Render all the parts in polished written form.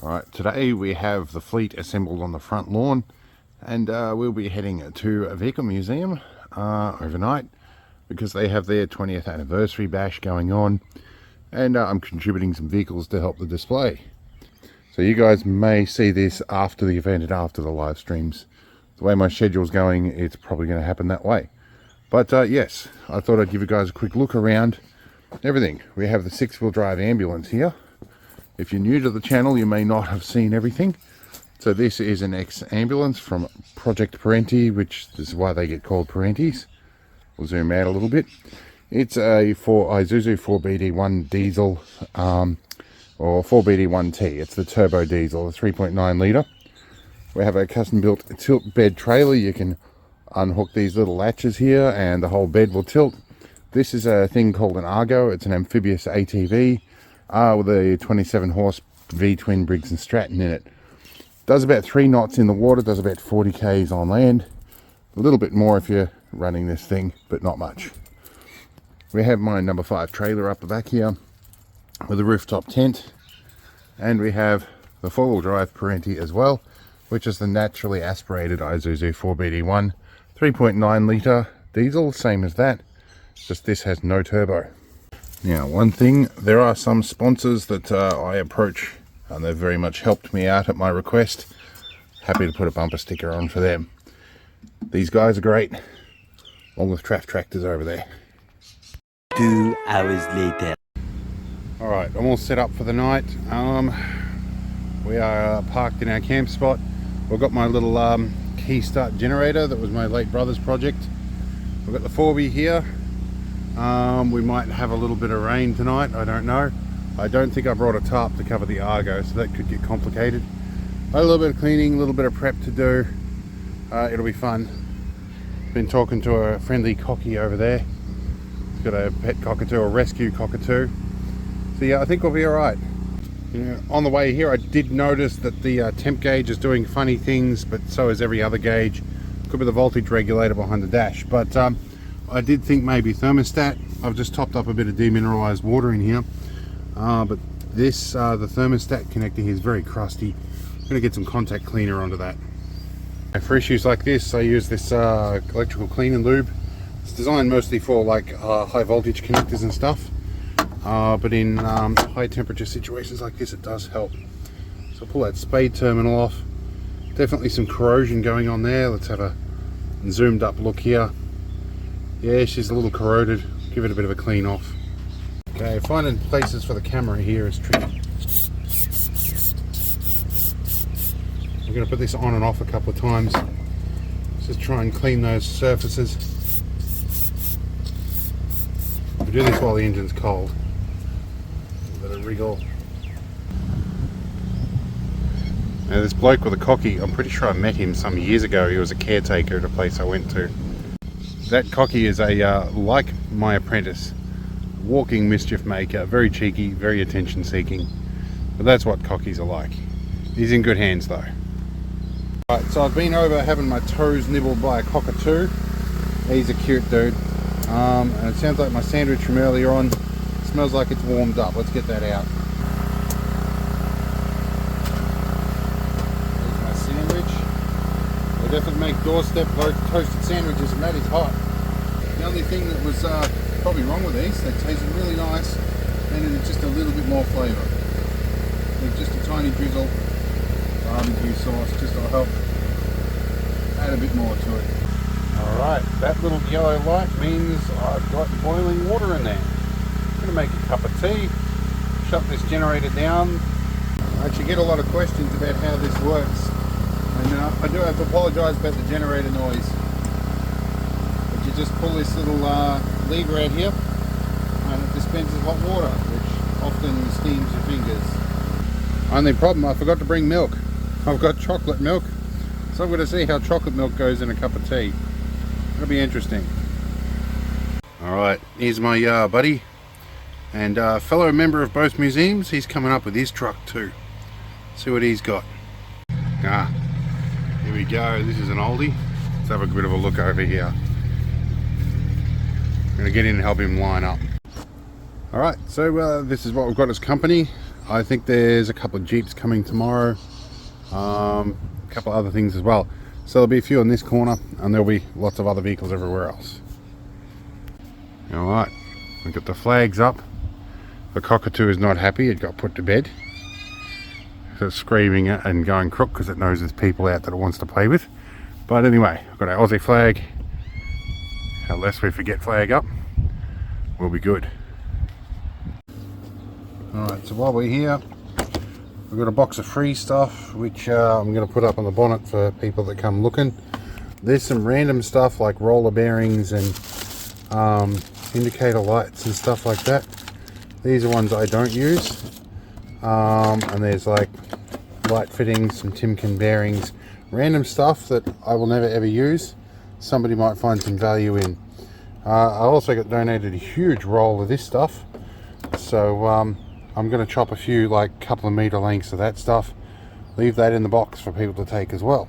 Alright, today we have the fleet assembled on the front lawn, and we'll be heading to a vehicle museum overnight because they have their 20th anniversary bash going on, and I'm contributing some vehicles to help the display. So you guys may see this after the event and after the live streams. The way my schedule's going, it's probably going to happen that way. But yes, I thought I'd give you guys a quick look around everything. We have the 6-wheel drive ambulance here. If you're new to the channel, you may not have seen everything. So this is an ex-ambulance from Project Parenti, which is why they get called Parentis. We'll zoom out a little bit. It's a Isuzu 4BD1 diesel, or 4BD1T. It's the turbo diesel, a 3.9 litre. We have a custom-built tilt bed trailer. You can unhook these little latches here and the whole bed will tilt. This is a thing called an Argo. It's an amphibious ATV. With a 27 horse V-twin Briggs & Stratton in it. Does about 3 knots in the water, does about 40 k's on land. A little bit more if you're running this thing, but not much. We have my number 5 trailer up the back here with a rooftop tent. And we have the 4-wheel drive Parenti as well, which is the naturally aspirated Isuzu 4BD1 3.9 litre diesel, same as that, just this has no turbo. Now, one thing, there are some sponsors that I approach, and they've very much helped me out at my request. Happy to put a bumper sticker on for them. These guys are great, along with Tractors over there. 2 hours later. Alright, I'm all set up for the night. We are parked in our camp spot. We've got my little key start generator that was my late brother's project. We've got the 4B here. We might have a little bit of rain tonight, I don't know. I don't think I brought a tarp to cover the Argo, so that could get complicated. A little bit of cleaning, a little bit of prep to do. It'll be fun. Been talking to a friendly cocky over there. He's got a pet cockatoo, a rescue cockatoo. So yeah, I think we'll be alright. You know, on the way here I did notice that the temp gauge is doing funny things, but so is every other gauge. Could be the voltage regulator behind the dash, but I did think maybe thermostat. I've just topped up a bit of demineralized water in here, but this the thermostat connector here is very crusty. I'm going to get some contact cleaner onto that. And for issues like this, I use this electrical clean and lube. It's designed mostly for like high voltage connectors and stuff, but in high temperature situations like this it does help. So pull that spade terminal off. Definitely some corrosion going on there. Let's have a zoomed up look here. Yeah, she's a little corroded. Give it a bit of a clean off. Okay, finding places for the camera here is tricky. I'm going to put this on and off a couple of times. Just try and clean those surfaces. We do this while the engine's cold. A bit of wriggle. Now this bloke with a cocky, I'm pretty sure I met him some years ago. He was a caretaker at a place I went to. That cocky is a, like my apprentice, walking mischief maker, very cheeky, very attention seeking. But that's what cockies are like. He's in good hands though. Right, so I've been over having my toes nibbled by a cockatoo. He's a cute dude. And it sounds like my sandwich from earlier on smells like it's warmed up. Let's get that out. There's my sandwich. They definitely make doorstep toasted sandwiches, and that is hot. The only thing that was probably wrong with these, they tasted really nice, and it's just a little bit more flavour. Just a tiny drizzle barbecue sauce, just to help add a bit more to it. Alright, that little yellow light means I've got boiling water in there. I'm going to make a cup of tea, shut this generator down. I actually get a lot of questions about how this works, and I do have to apologise about the generator noise. But you just pull this little lever out here and it dispenses hot water, which often steams your fingers. Only problem, I forgot to bring milk. I've got chocolate milk, so I'm going to see how chocolate milk goes in a cup of tea. It'll be interesting. Alright, here's my buddy and fellow member of both museums. He's coming up with his truck too. See what he's got. Here we go. This is an oldie. Let's have a bit of a look over here. I'm going to get in and help him line up. Alright, so this is what we've got as company. I think there's a couple of Jeeps coming tomorrow, a couple of other things as well. So there'll be a few in this corner, and there'll be lots of other vehicles everywhere else. Alright, we've got the flags up. The cockatoo is not happy, it got put to bed. So it's screaming and going crook because it knows there's people out that it wants to play with. But anyway, we've got our Aussie flag, our lest we forget flag up. We'll be good. Alright, so while we're here, we've got a box of free stuff which I'm going to put up on the bonnet for people that come looking. There's some random stuff like roller bearings and indicator lights and stuff like that. These are ones I don't use. And there's like light fittings, some Timken bearings, random stuff that I will never ever use. Somebody might find some value in. I also got donated a huge roll of this stuff, so I'm going to chop a few, like couple of meter lengths of that stuff, leave that in the box for people to take as well.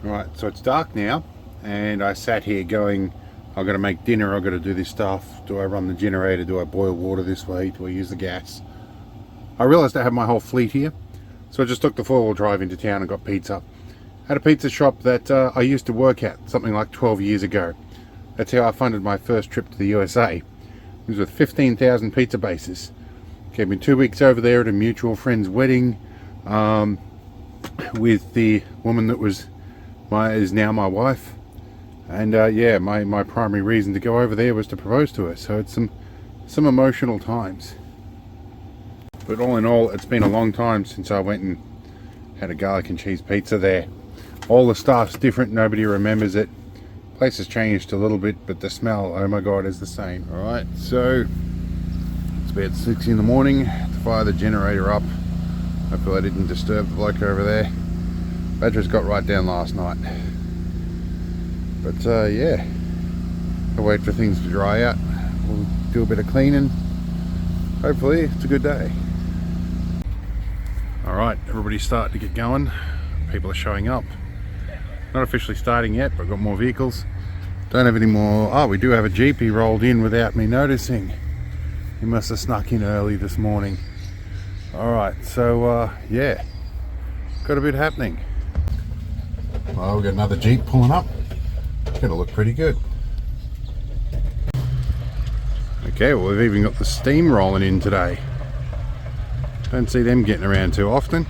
Right, so it's dark now, and I sat here going, I've got to make dinner, I've got to do this stuff. Do I run the generator? Do I boil water this way? Do I use the gas? I realised I have my whole fleet here, so I just took the 4-wheel drive into town and got pizza. At a pizza shop that I used to work at something like 12 years ago. That's how I funded my first trip to the USA. It was with 15,000 pizza bases. Gave me 2 weeks over there at a mutual friend's wedding with the woman that is now my wife. And yeah, my primary reason to go over there was to propose to her. So it's some emotional times. But all in all, it's been a long time since I went and had a garlic and cheese pizza there. All the stuff's different, nobody remembers it. Place has changed a little bit, but the smell, oh my god, is the same. Alright, so it's about 6 in the morning to fire the generator up. Hopefully I didn't disturb the bloke over there. Batteries got right down last night. But yeah, I'll wait for things to dry out. We'll do a bit of cleaning. Hopefully it's a good day. Alright, everybody's starting to get going. People are showing up. Not officially starting yet, but I've got more vehicles. Don't have any more. Oh, we do have a Jeep. He rolled in without me noticing. He must have snuck in early this morning. Alright, so yeah, got a bit happening. Well, we've got another Jeep pulling up. It's gonna look pretty good. Okay, well, we've even got the steam rolling in today. Don't see them getting around too often.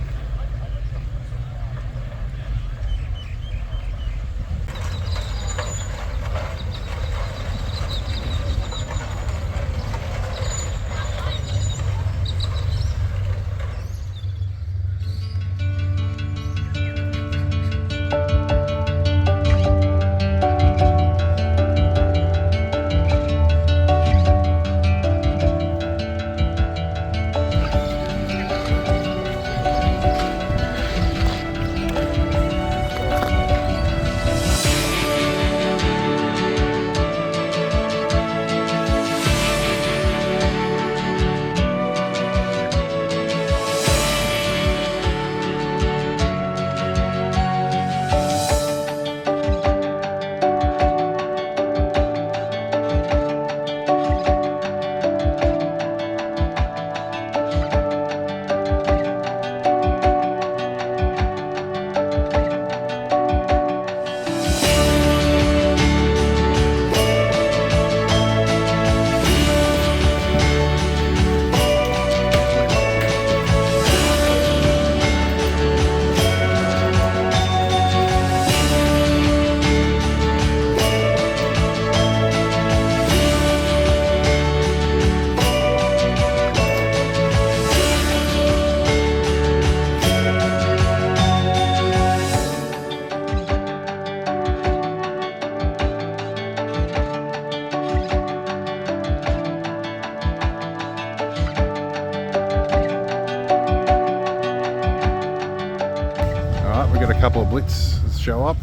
We got a couple of blitz show up.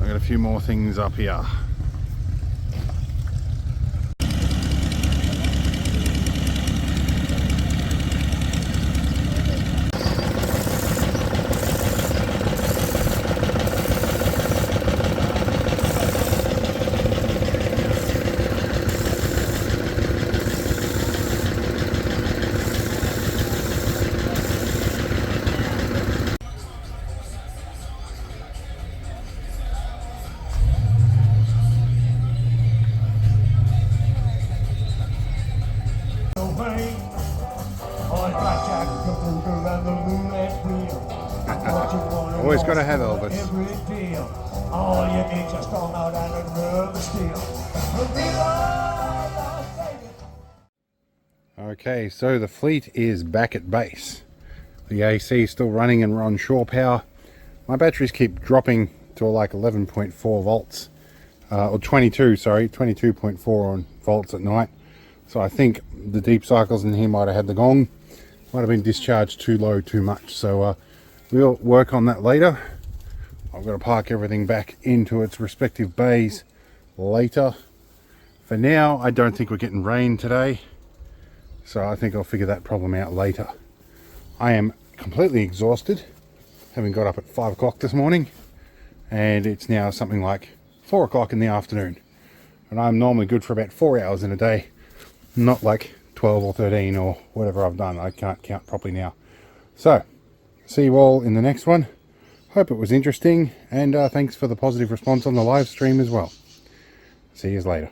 I got a few more things up here. Okay, so the fleet is back at base. The AC is still running and we're on shore power. My batteries keep dropping to like 11.4 volts, or 22, sorry, 22.4 on volts at night. So I think the deep cycles in here might have had the gong, might have been discharged too low too much. So we'll work on that later. I've got to park everything back into its respective bays later. For now, I don't think we're getting rain today, so I think I'll figure that problem out later. I am completely exhausted, having got up at 5 o'clock this morning, and it's now something like 4 o'clock in the afternoon. And I'm normally good for about 4 hours in a day, not like 12 or 13 or whatever I've done. I can't count properly now. So, see you all in the next one. Hope it was interesting, and thanks for the positive response on the live stream as well. See you later.